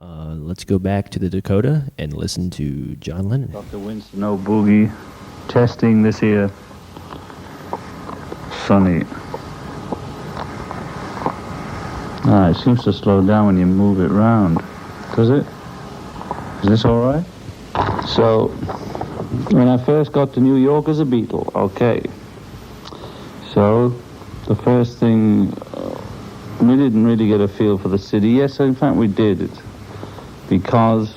Let's go back to the Dakota and listen to John Lennon. Dr. Winston O. Boogie testing this here Sonny. It seems to slow down when you move it round. Does it? Is this all right? So, when I first got to New York as a Beatle, okay. So, the first thing, we didn't really get a feel for the city. Yes, in fact, we did it. Because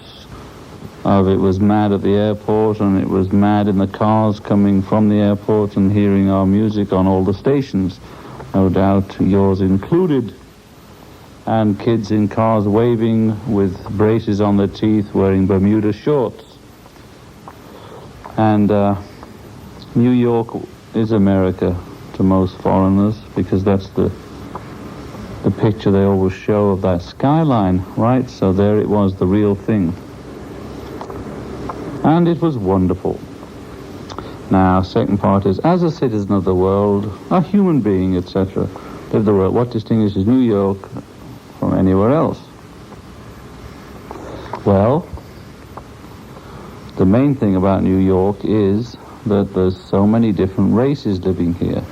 of it was mad at the airport, and it was mad in the cars coming from the airport and hearing our music on all the stations. No doubt yours included. And kids in cars waving with braces on their teeth, wearing Bermuda shorts. And New York is America to most foreigners, because that's the picture they always show of that skyline, right? So there it was, the real thing. And it was wonderful. Now, second part is, as a citizen of the world, a human being, etc., live the world, what distinguishes New York from anywhere else? Well, the main thing about New York is that there's so many different races living here.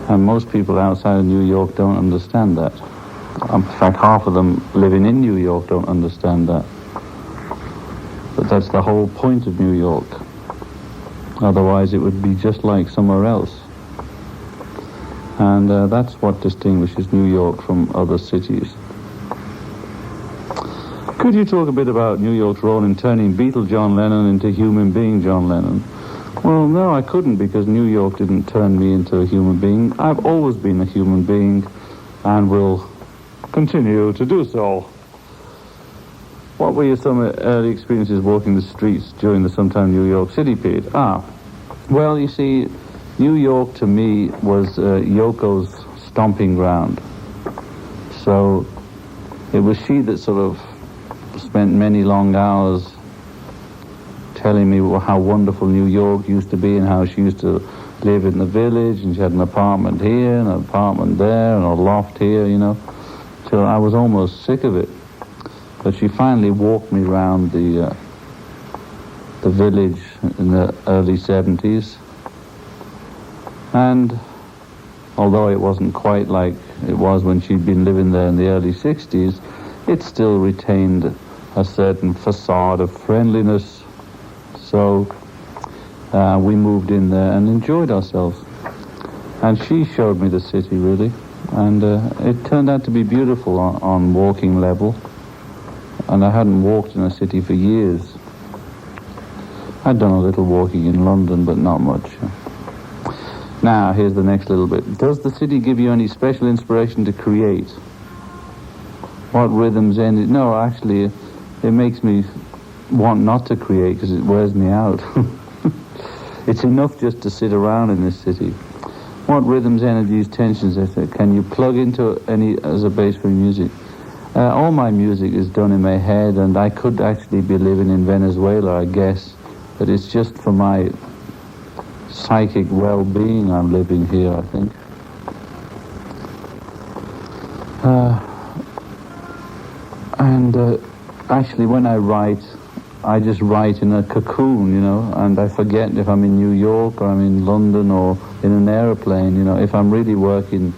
And most people outside of New York don't understand that. In fact, half of them living in New York don't understand that. But that's the whole point of New York. Otherwise, it would be just like somewhere else. And that's what distinguishes New York from other cities. Could you talk a bit about New York's role in turning Beatle John Lennon into human being John Lennon? Well, no, I couldn't, because New York didn't turn me into a human being. I've always been a human being and will continue to do so. What were your some early experiences walking the streets during the sometime New York City period? Well, you see, New York to me was Yoko's stomping ground. So it was she that sort of spent many long hours telling me how wonderful New York used to be and how she used to live in the village, and she had an apartment here and an apartment there and a loft here, you know, till I was almost sick of it. But she finally walked me around the village in the early 70s. And although it wasn't quite like it was when she'd been living there in the early 60s, it still retained a certain facade of friendliness. So we moved in there and enjoyed ourselves. And she showed me the city, really. And it turned out to be beautiful on walking level. And I hadn't walked in a city for years. I'd done a little walking in London, but not much. Now, here's the next little bit. Does the city give you any special inspiration to create? What rhythms end it? No, actually, it makes me want not to create, because it wears me out. It's enough just to sit around in this city. What rhythms, energies, tensions, etc. can you plug into any as a base for music? All my music is done in my head, and I could actually be living in Venezuela, I guess, but it's just for my psychic well-being I'm living here, I think. Actually, when I write, I just write in a cocoon, you know, and I forget if I'm in New York or I'm in London or in an aeroplane, you know. If I'm really working,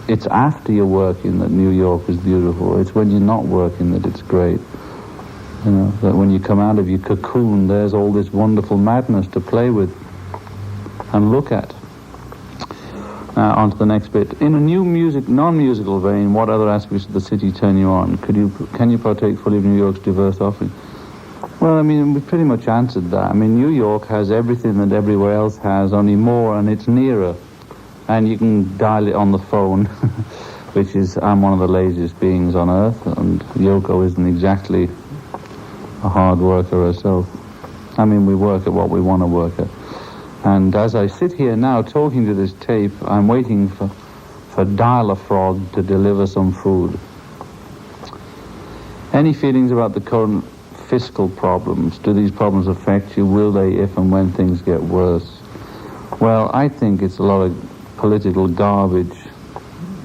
it's after you're working that New York is beautiful. It's when you're not working that it's great. You know, that when you come out of your cocoon, there's all this wonderful madness to play with and look at. Now, on to the next bit. In a new non-musical vein, what other aspects of the city turn you on? Can you partake fully of New York's diverse offering? Well, I mean, we pretty much answered that. I mean, New York has everything that everywhere else has, only more, and it's nearer. And you can dial it on the phone, which is, I'm one of the laziest beings on earth, and Yoko isn't exactly a hard worker herself. I mean, we work at what we want to work at. And as I sit here now talking to this tape, I'm waiting for Dial-a-Frog to deliver some food. Any feelings about the current fiscal problems? Do these problems affect you? Will they, if and when things get worse? Well, I think it's a lot of political garbage,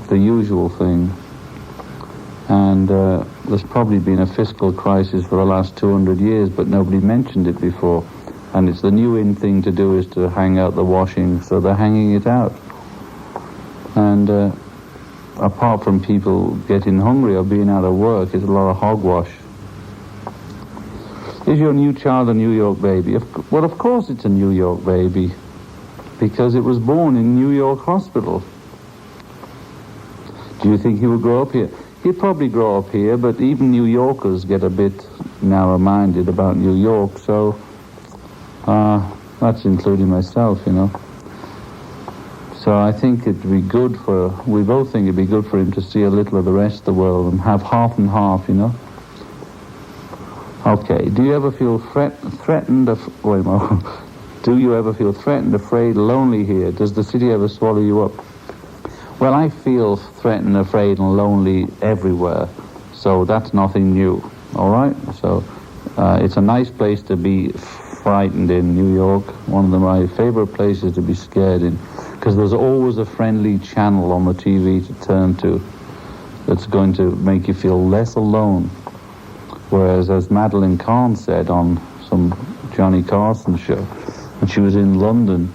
the usual thing. And there's probably been a fiscal crisis for the last 200 years, but nobody mentioned it before. And it's the new in thing to do is to hang out the washing, so they're hanging it out. And apart from people getting hungry or being out of work, it's a lot of hogwash. Is your new child a New York baby? Well, of course it's a New York baby, because it was born in New York Hospital. Do you think he will grow up here? He'd probably grow up here, but even New Yorkers get a bit narrow-minded about New York, so that's including myself, you know. So I think it'd be good we both think it'd be good for him to see a little of the rest of the world and have half and half, you know. Okay, do you ever feel threatened, do you ever feel threatened, afraid, lonely here? Does the city ever swallow you up? Well, I feel threatened, afraid, and lonely everywhere, so that's nothing new, all right? So it's a nice place to be frightened in, New York, one of my favorite places to be scared in, because there's always a friendly channel on the TV to turn to that's going to make you feel less alone. Whereas, as Madeline Kahn said on some Johnny Carson show, when she was in London,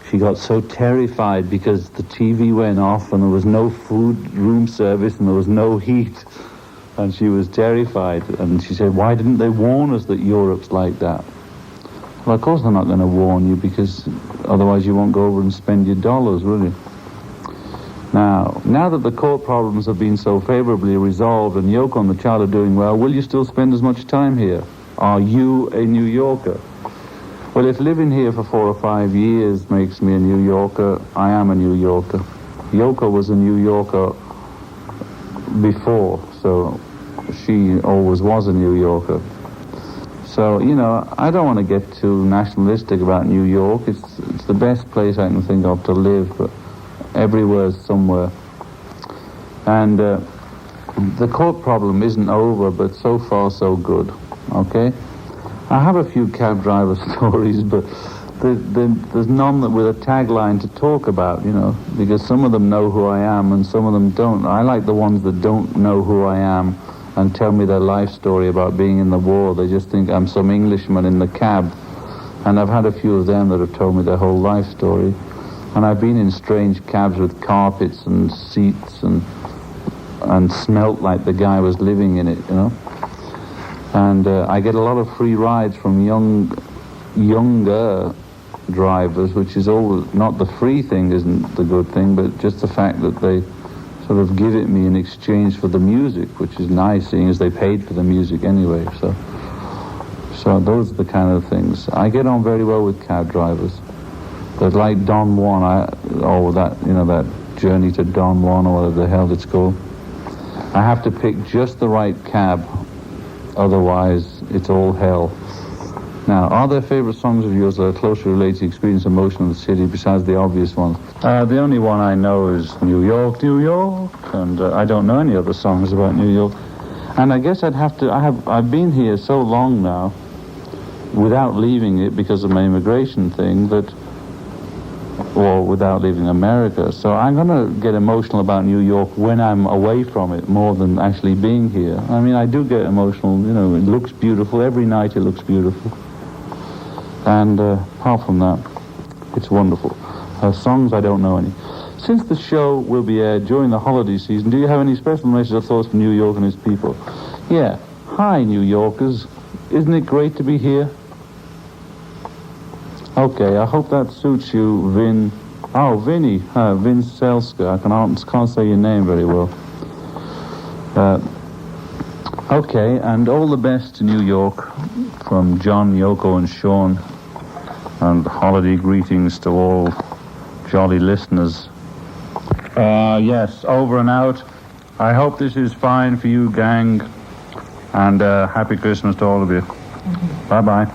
she got so terrified because the TV went off and there was no room service and there was no heat. And she was terrified. And she said, why didn't they warn us that Europe's like that? Well, of course they're not going to warn you, because otherwise you won't go over and spend your dollars, will you? Now that the court problems have been so favorably resolved and Yoko and the child are doing well, will you still spend as much time here? Are you a New Yorker? Well, if living here for 4 or 5 years makes me a New Yorker, I am a New Yorker. Yoko was a New Yorker before, so she always was a New Yorker. So, you know, I don't want to get too nationalistic about New York. It's the best place I can think of to live, but everywhere's somewhere. And the court problem isn't over, but so far so good, okay? I have a few cab driver stories, but there's none that with a tagline to talk about, you know, because some of them know who I am and some of them don't. I like the ones that don't know who I am and tell me their life story about being in the war. They just think I'm some Englishman in the cab. And I've had a few of them that have told me their whole life story. And I've been in strange cabs with carpets and seats and smelt like the guy was living in it, you know. And I get a lot of free rides from younger drivers, which is always, not the free thing isn't the good thing, but just the fact that they sort of give it me in exchange for the music, which is nice, seeing as they paid for the music anyway. So those are the kind of things. I get on very well with cab drivers. But like Don Juan, that journey to Don Juan or whatever the hell it's called, I have to pick just the right cab, otherwise it's all hell. Now, are there favorite songs of yours that are closely related to the experience and emotion of the city besides the obvious ones? The only one I know is New York, New York, and I don't know any other songs about New York. And I guess I've been here so long now, without leaving it because of my immigration thing, or without leaving America. So I'm going to get emotional about New York when I'm away from it more than actually being here. I mean, I do get emotional, you know, it looks beautiful. Every night it looks beautiful. And apart from that, it's wonderful. Songs, I don't know any. Since the show will be aired during the holiday season, do you have any special messages or thoughts for New York and its people? Yeah. Hi, New Yorkers. Isn't it great to be here? Okay, I hope that suits you, Vin. Oh, Vinny. Vin Scelsa. I can't say your name very well. Okay, and all the best to New York from John, Yoko, and Sean. And holiday greetings to all jolly listeners. Yes, over and out. I hope this is fine for you, gang. And happy Christmas to all of you. Bye-bye.